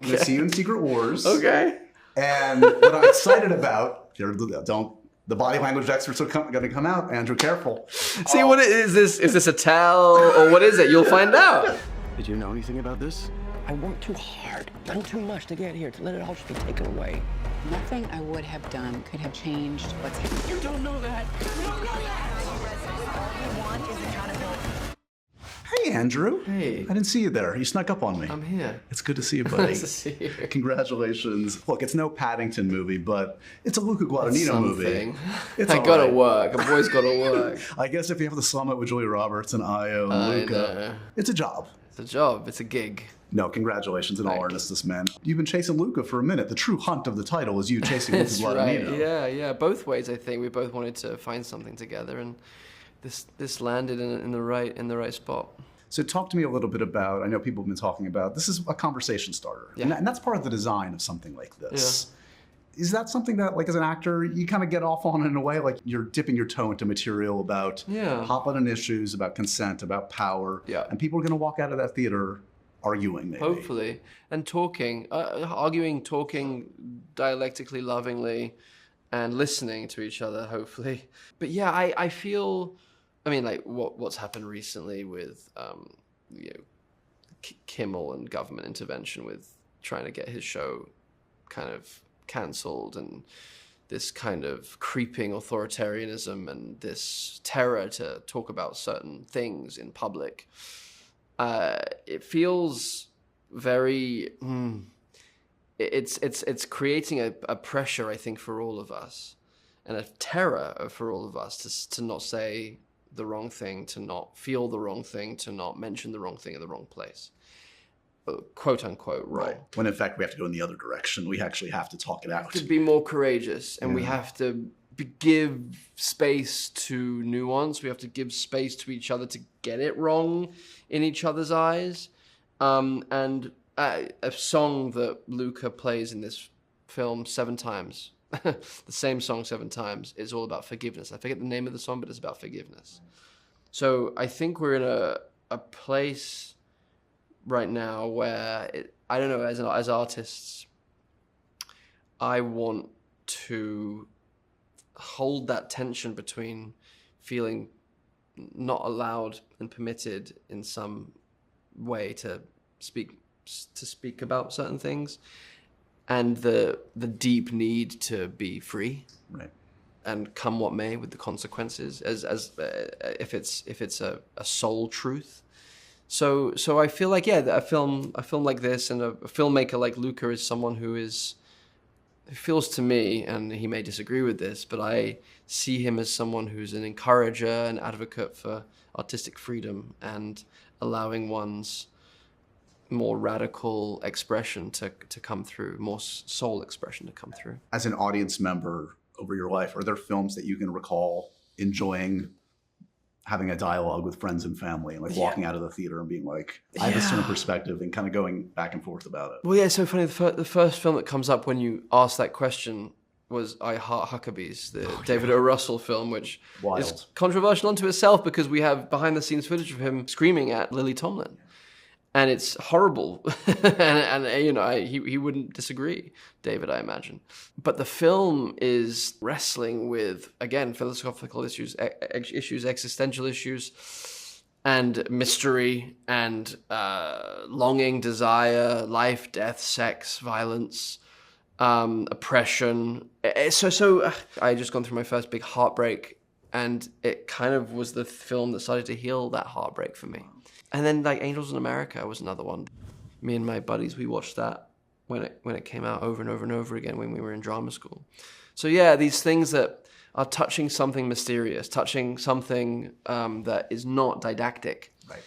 going to see you in Secret Wars. Okay. And what I'm excited about, the body language experts are going to come out. Andrew, careful. See, what is this? Is this a tell or what is it? You'll find out. Did you know anything about this? I worked too hard, done too much to get here, to let it all just be taken away. Nothing I would have done could have changed what's happened. You don't know that. You don't know that. All you want is accountability. Hey, Andrew. Hey. I didn't see you there. You snuck up on me. I'm here. It's good to see you, buddy. Nice to see you. Congratulations. Look, it's no Paddington movie, but it's a Luca Guadagnino movie. It's I all gotta right. work. A boy's gotta work. I guess if you have the summit with Julia Roberts and Io and Luca, it's a job. It's a job. It's a gig. No, congratulations in all earnestness, man. You've been chasing Luca for a minute. The true hunt of the title is you chasing Luca Guadagnino. Right. Yeah. Both ways, I think. We both wanted to find something together, and this landed in the right spot. So talk to me a little bit about, I know people have been talking about, this is a conversation starter. Yeah. And that's part of the design of something like this. Yeah. Is that something that, like, as an actor, you kind of get off on in a way, like you're dipping your toe into material about hot button issues, about consent, about power, and people are going to walk out of that theater arguing, maybe. Hopefully. And talking, arguing, talking dialectically, lovingly, and listening to each other, hopefully. But yeah, I feel, I mean, like what's happened recently with, Kimmel and government intervention with trying to get his show kind of cancelled, and this kind of creeping authoritarianism and this terror to talk about certain things in public. It feels very. It's creating a pressure, I think, for all of us, and a terror for all of us to not say the wrong thing, to not feel the wrong thing, to not mention the wrong thing in the wrong place, quote unquote wrong. Right. When in fact we have to go in the other direction. We actually have to talk it out. To be more courageous, and we have to give space to nuance. We have to give space to each other to get it wrong in each other's eyes. And a song that Luca plays in this film 7 times, the same song 7 times, is all about forgiveness. I forget the name of the song, but it's about forgiveness. So I think we're in a place right now where, I don't know, as artists, I want to hold that tension between feeling not allowed and permitted in some way to speak about certain things, and the deep need to be free, right, and come what may with the consequences, as if it's a soul truth. So I feel like a film like this and a filmmaker like Luca is someone who feels to me, and he may disagree with this, but I see him as someone who's an encourager, an advocate for artistic freedom and allowing one's more radical expression to come through, more soul expression to come through. As an audience member over your life, are there films that you can recall enjoying having a dialogue with friends and family, and like walking out of the theater and being like, I have a certain perspective, and kind of going back and forth about it? Well, yeah, it's so funny. The first film that comes up when you ask that question was I Heart Huckabees, the David O. Russell film, which is controversial unto itself because we have behind-the-scenes footage of him screaming at Lily Tomlin. And it's horrible, and he wouldn't disagree, David, I imagine. But the film is wrestling with, again, philosophical issues, existential issues, and mystery, and longing, desire, life, death, sex, violence, oppression. So I had just gone through my first big heartbreak, and it kind of was the film that started to heal that heartbreak for me. And then like Angels in America was another one. Me and my buddies, we watched that when it came out over and over and over again when we were in drama school. So yeah, these things that are touching something mysterious, touching something that is not didactic. Right.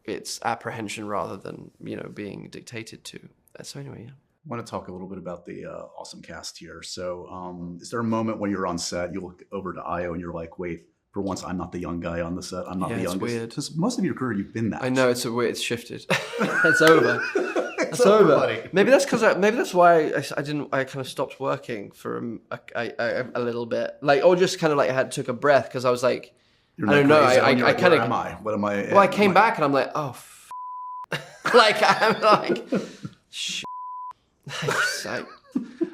It's apprehension rather than being dictated to. So anyway, yeah. I want to talk a little bit about the awesome cast here. So is there a moment when you're on set, you look over to Io and you're like, wait, for once, I'm not the young guy on the set. I'm not the youngest. It's weird. Because most of your career, you've been that. I know, it's shifted. It's over. It's over, buddy. Maybe that's why I kind of stopped working for a little bit, or just kind of took a breath because I was like, I don't know. I kind of. What am I? Well, I came back and I'm like, oh. Like, I'm like, shit.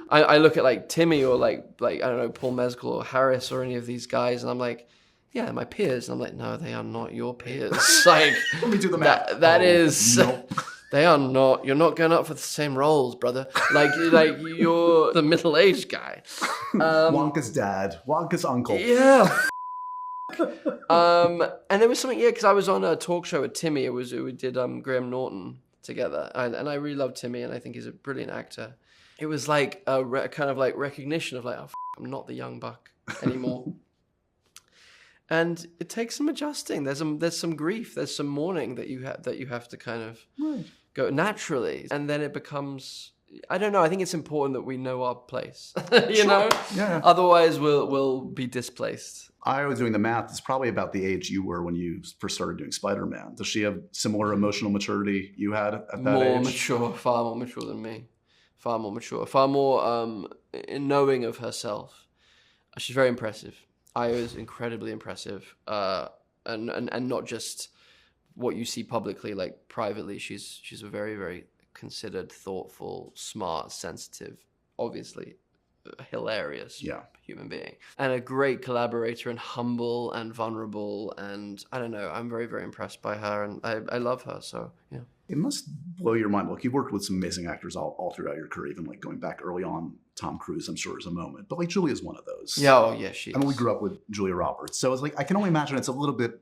I look at like Timmy or like I don't know, Paul Mescal or Harris or any of these guys, and I'm like, yeah, my peers. And I'm like, no, they are not your peers. Like, let me do the math. That is. Nope. They are not. You're not going up for the same roles, brother. Like you're the middle-aged guy. Wonka's dad, Wonka's uncle. Yeah. And there was something, because I was on a talk show with Timmy. We did Graham Norton together, and I really love Timmy, and I think he's a brilliant actor. It was like a kind of like recognition of like, oh, I'm not the young buck anymore. And it takes some adjusting. There's some grief. There's some mourning that you have to kind of go naturally, and then it becomes. I don't know. I think it's important that we know our place. you know. Yeah. Otherwise, we'll be displaced. I was doing the math. It's probably about the age you were when you first started doing Spider-Man. Does she have similar emotional maturity you had at that age? More mature, far more mature than me. Far more mature. Far more knowing of herself. She's very impressive. I was incredibly impressive, and not just what you see publicly, like privately. She's a very, very considered, thoughtful, smart, sensitive, obviously hilarious human being, and a great collaborator, and humble and vulnerable. And I don't know, I'm very, very impressed by her, and I love her. So yeah. It must blow your mind. Look, you've worked with some amazing actors all throughout your career, even like going back early on. Tom Cruise, I'm sure, is a moment. But like Julia's one of those. Yeah, oh yeah, she is. I mean, we grew up with Julia Roberts. So it's like, I can only imagine it's a little bit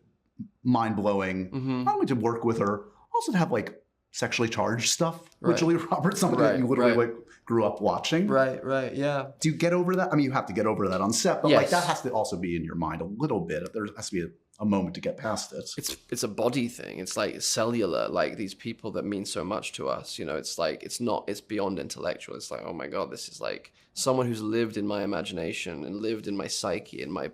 mind-blowing, not only to work with her, also to have like sexually charged stuff with Julia Roberts, something that you literally like grew up watching. Right, yeah. Do you get over that? I mean, you have to get over that on set, but like that has to also be in your mind a little bit. There has to be a moment to get past it. It's a body thing. It's like cellular, like these people that mean so much to us. You know, it's like, it's beyond intellectual. It's like, oh my God, this is like someone who's lived in my imagination and lived in my psyche, in my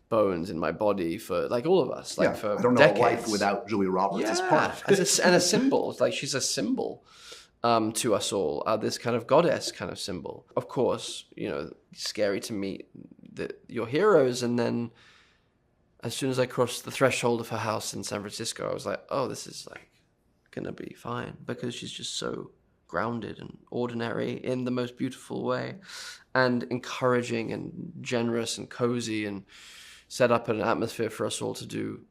bones, in my body for like all of us, like for I don't know decades. A life without Julia Roberts is part of it. And a symbol. It's like she's a symbol to us all, this kind of goddess kind of symbol. Of course, you know, scary to meet your heroes, and then as soon as I crossed the threshold of her house in San Francisco, I was like, oh, this is like gonna be fine, because she's just so grounded and ordinary in the most beautiful way, and encouraging and generous and cozy, and set up an atmosphere for us all to do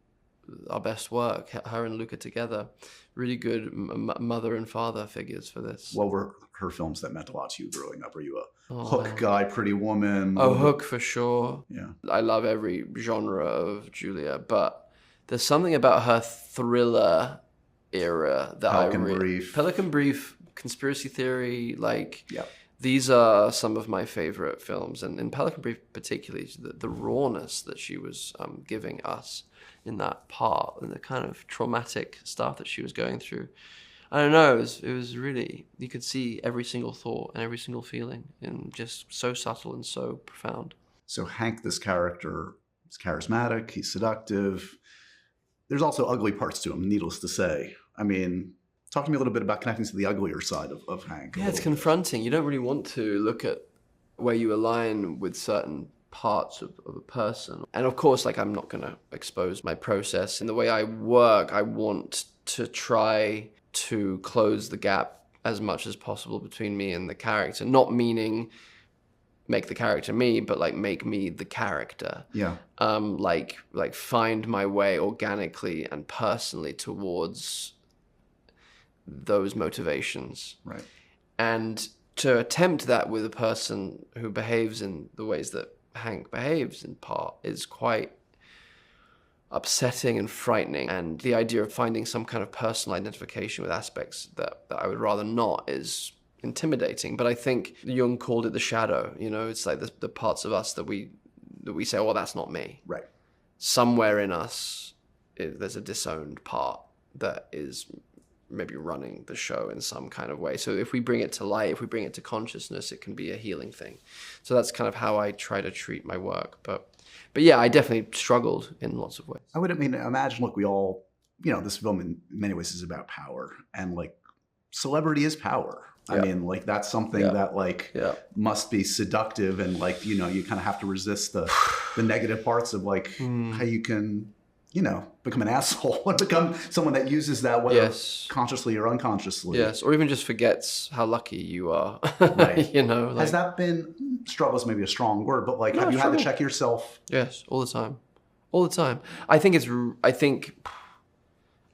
our best work. Her and Luca together, really good mother and father figures for this. What were her films that meant a lot to you growing up? Were you a Hook guy, Pretty Woman? Oh, Hook for sure. Yeah. I love every genre of Julia, but there's something about her thriller era that Pelican Brief, Conspiracy Theory, like these are some of my favorite films. And in Pelican Brief particularly, the rawness that she was giving us in that part, and the kind of traumatic stuff that she was going through. I don't know, it was really, you could see every single thought and every single feeling, and just so subtle and so profound. So Hank, this character, is charismatic, he's seductive. There's also ugly parts to him, needless to say. I mean, talk to me a little bit about connecting to the uglier side of Hank. Yeah, it's confronting. You don't really want to look at where you align with certain parts of a person. And of course, like, I'm not going to expose my process. In the way I work, I want to try to close the gap as much as possible between me and the character. Not meaning make the character me, but like make me the character. Yeah. Like find my way organically and personally towards those motivations. Right. And to attempt that with a person who behaves in the ways that Hank behaves in part is quite upsetting and frightening. And the idea of finding some kind of personal identification with aspects that I would rather not is intimidating. But I think Jung called it the shadow. You know, it's like the parts of us that we say, oh, well, that's not me. Right. Somewhere in us, there's a disowned part that is maybe running the show in some kind of way. So if we bring it to light, if we bring it to consciousness, it can be a healing thing. So that's kind of how I try to treat my work. But yeah, I definitely struggled in lots of ways. I would imagine, look, we all, this film in many ways is about power, and like celebrity is power. Yeah. I mean, like that's something that like must be seductive, and like, you kind of have to resist the negative parts of like how you can become an asshole and become someone that uses that, whether consciously or unconsciously. Yes, or even just forgets how lucky you are. Right. Has that been, struggle's maybe a strong word, but like, have you had to check yourself? Yes, all the time. All the time. I think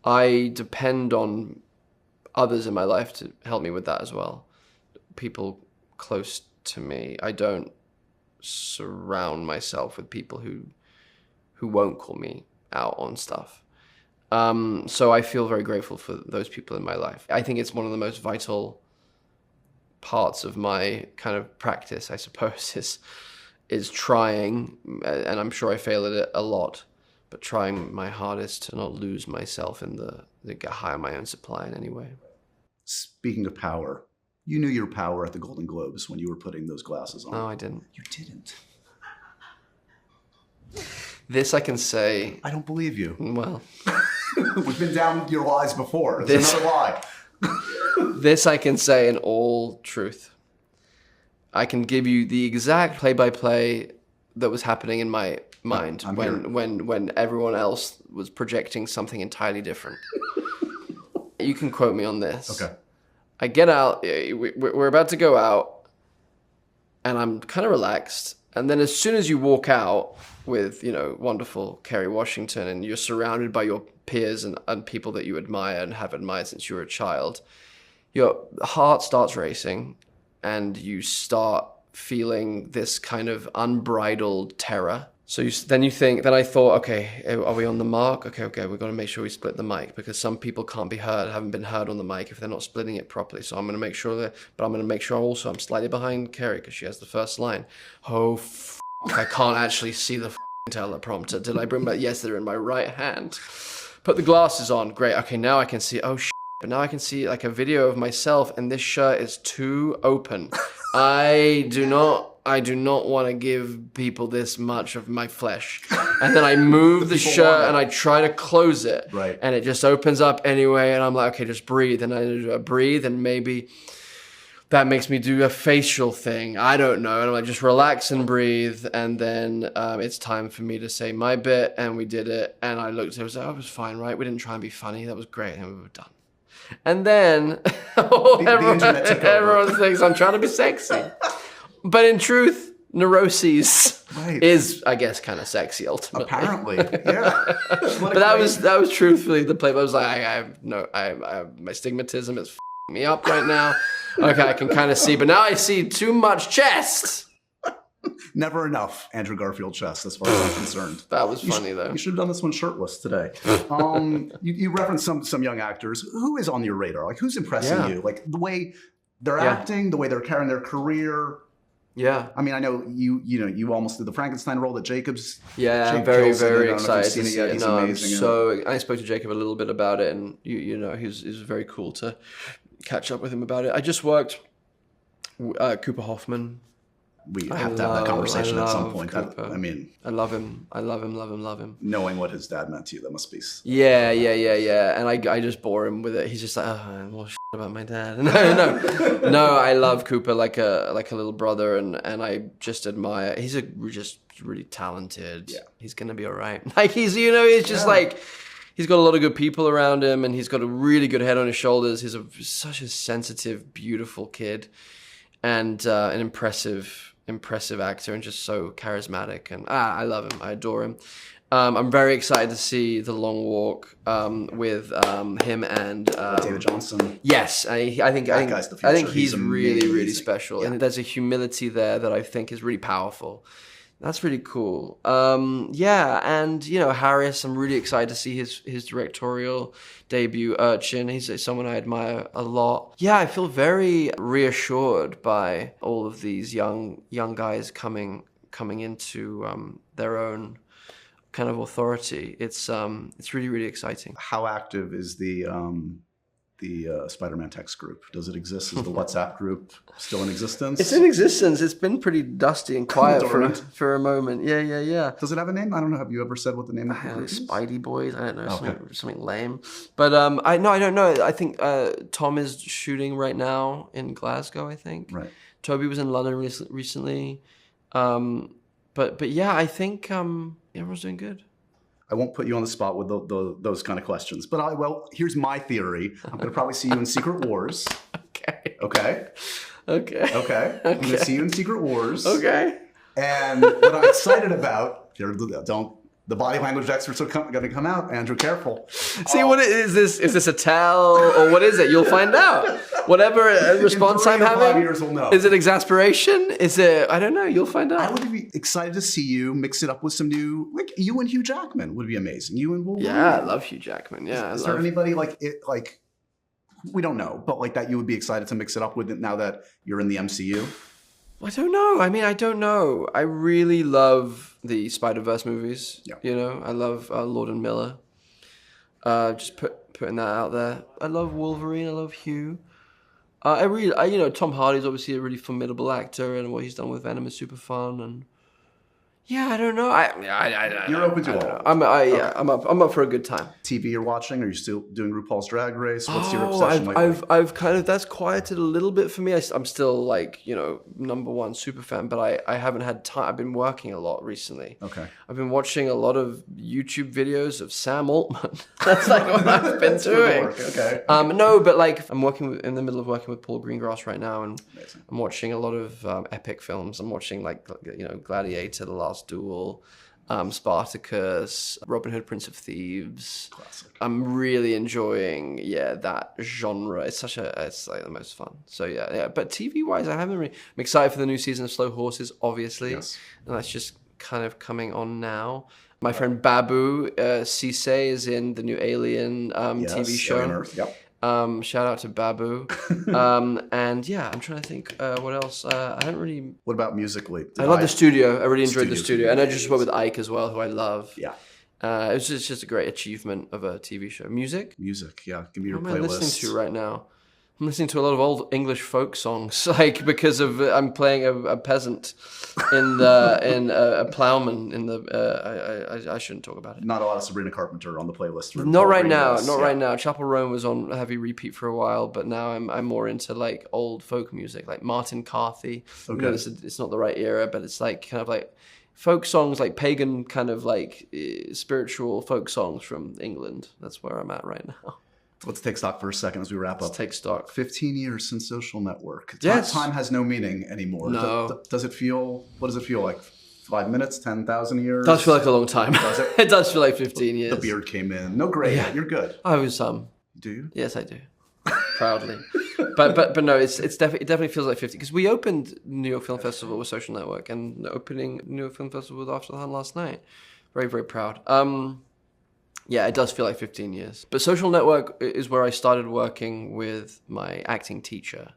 I depend on others in my life to help me with that as well. People close to me. I don't surround myself with people who won't call me out on stuff. So I feel very grateful for those people in my life. I think it's one of the most vital parts of my kind of practice, I suppose, is trying, and I'm sure I fail at it a lot, but trying my hardest to not lose myself in the get high on my own supply in any way. Speaking of power, you knew your power at the Golden Globes when you were putting those glasses on. No, I didn't. You didn't. This I can say. I don't believe you. Well. We've been down your lies before. There's another lie. This I can say in all truth. I can give you the exact play-by-play that was happening in my mind when everyone else was projecting something entirely different. You can quote me on this. Okay. I get out, we're about to go out, and I'm kind of relaxed. And then as soon as you walk out with, wonderful Kerry Washington, and you're surrounded by your peers and people that you admire and have admired since you were a child, your heart starts racing, and you start feeling this kind of unbridled terror. So then I thought, okay, are we on the mark? Okay, we've got to make sure we split the mic, because some people can't be heard, haven't been heard on the mic if they're not splitting it properly. So I'm going to make sure also I'm slightly behind Kerry because she has the first line. Oh, I can't actually see the teleprompter. Did I bring back? Yes, they're in my right hand. Put the glasses on. Great. Okay, now I can see. Oh, but now I can see like a video of myself, and this shirt is too open. I do not want to give people this much of my flesh. And then I move the shirt and I try to close it. Right. And it just opens up anyway. And I'm like, okay, just breathe. And I breathe, and maybe that makes me do a facial thing. I don't know. And I'm like, just relax and breathe. And then it's time for me to say my bit. And we did it. And I looked, I was like, oh, it was fine, right? We didn't try and be funny. That was great. And we were done. And then everyone thinks I'm trying to be sexy. But in truth, neuroses is, I guess, kind of sexy ultimately. Apparently, yeah. But that was truthfully the play. I was like, my stigmatism is f***ing me up right now. Okay, I can kind of see, but now I see too much chest. Never enough Andrew Garfield chest, as far as I'm concerned. That was funny, though. You should have done this one shirtless today. You referenced some young actors. Who is on your radar? Like, who's impressing you? Like, the way they're acting, the way they're carrying their career. Yeah. I mean, I know you almost did the Frankenstein role that Jacob's. Yeah, I'm very, very excited to see it. He's amazing. I spoke to Jacob a little bit about it, and he's very cool to catch up with him about it. I just worked Cooper Hoffman. We have to have that conversation at some point. I love him. I love him. Knowing what his dad meant to you, that must be. Yeah. And I just bore him with it. He's just like, oh, more shit about my dad. No. I love Cooper like a little brother, and I just admire. He's just really talented. Yeah. He's gonna be all right. Like he's just like. He's got a lot of good people around him, and he's got a really good head on his shoulders. He's such a sensitive, beautiful kid, and an impressive actor, and just so charismatic. And I love him. I adore him. I'm very excited to see The Long Walk with him and David Johnson. Yes, I think he's really, really special, Yeah. and there's a humility there that I think is really powerful. That's really cool. And Harris, I'm really excited to see his directorial debut. Urchin, he's someone I admire a lot. Yeah, I feel very reassured by all of these young guys coming into their own kind of authority. It's really, really exciting. How active is the Spider-Man text group? Does it exist? Is the WhatsApp group still in existence? It's in existence. It's been pretty dusty and quiet for a moment. Yeah. Does it have a name? I don't know. Have you ever said what the name of the group is? Spidey Boys. I don't know. Something lame. But I don't know. I think Tom is shooting right now in Glasgow, I think. Right. Toby was in London recently. But yeah, I think everyone's doing good. I won't put you on the spot with those kind of questions. But here's my theory. I'm going to probably see you in Secret Wars. Okay. Okay. Okay. Okay. I'm going to see you in Secret Wars. Okay. And what I'm excited about, the body language experts are going to come out. Andrew, careful. See, what is this? Is this a tell or what is it? You'll find out. Whatever response I'm having. 5 years, we'll know. Is it exasperation? Is it? I don't know. You'll find out. I would be excited to see you mix it up with some new, like you and Hugh Jackman would be amazing. You and Wolverine. Yeah, I love Hugh Jackman. Yeah. Is there anybody we don't know, but like that you would be excited to mix it up with it now that you're in the MCU? I don't know. I mean, I don't know. I really love the Spider-Verse movies. Yeah. You know, I love Lord and Miller. Just putting that out there. I love Wolverine. I love Hugh. Tom Hardy's obviously a really formidable actor, and what he's done with Venom is super fun. And yeah, I don't know. You're open to all. I'm up for a good time. TV you're watching? Are you still doing RuPaul's Drag Race? What's your obsession I've kind of that's quieted a little bit for me. I'm still number one super fan, but I haven't had time. I've been working a lot recently. Okay. I've been watching a lot of YouTube videos of Sam Altman. That's like what I've been doing. Okay. No, but I'm in the middle of working with Paul Greengrass right now, and Amazing. I'm watching a lot of epic films. I'm watching Gladiator, The Last Duel, Spartacus, Robin Hood, Prince of Thieves. Classic. I'm really enjoying that genre. It's like the most fun. So yeah. But TV wise, I'm excited for the new season of Slow Horses, obviously, Yes. and that's just kind of coming on now. My friend Babu Cisse is in the new Alien TV show. Alien Earth. Yep. Shout out to Babu. And yeah, I'm trying to think what else. I haven't really. What about musically? I love the studio. I really enjoyed the Studio's studio, and I just worked with Ike as well, who I love. Yeah. It was just a great achievement of a TV show. Music. Yeah. Give me your What am I playlist. listening to right now? I'm listening to a lot of old English folk songs, because of I'm playing a peasant in a plowman in the. I shouldn't talk about it. Not a lot of Sabrina Carpenter on the playlist. Not right now. Right now. Chapel Roan was on heavy repeat for a while, but now I'm more into old folk music, like Martin Carthy. Okay. It's not the right era, but it's kind of folk songs, pagan kind of spiritual folk songs from England. That's where I'm at right now. Let's take stock for a second as we wrap up. Let's take stock. 15 years since Social Network. Yes. Time has no meaning anymore. No. Does it feel, what does it feel like? 5 minutes, 10,000 years? It does feel like a long time. Does it? It does feel like 15 years. The beard came in. No gray. Yeah. You're good. I was Do you? Yes, I do. Proudly. But no, it definitely feels like 50, because we opened New York Film Festival with Social Network, and opening New York Film Festival with After the Hunt last night. Very, very proud. Yeah, it does feel like 15 years. But Social Network is where I started working with my acting teacher.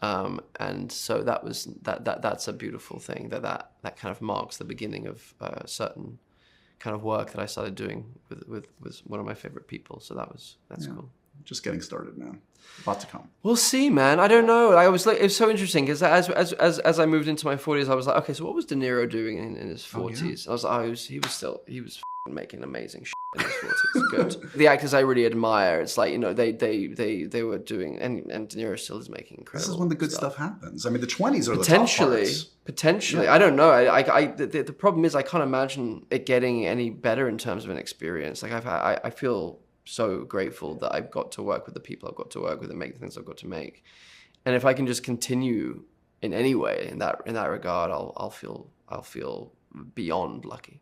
And so that's a beautiful thing, that kind of marks the beginning of a certain kind of work that I started doing with one of my favorite people. So that's cool. Just getting started, man. About to come. We'll see, man. I don't know. It was so interesting because as I moved into my 40s, I was like, okay, so what was De Niro doing in his 40s? Oh, yeah. I was like, he was making amazing shit in his 40s. Good. The actors I really admire, it's they were doing, and De Niro still is making incredible. This is when the good stuff happens. I mean, the 20s are potentially the top parts. Potentially. Yeah. I don't know. The problem is I can't imagine it getting any better in terms of an experience. I feel so grateful that I've got to work with the people I've got to work with and make the things I've got to make. And if I can just continue in any way in that regard, I'll feel beyond lucky.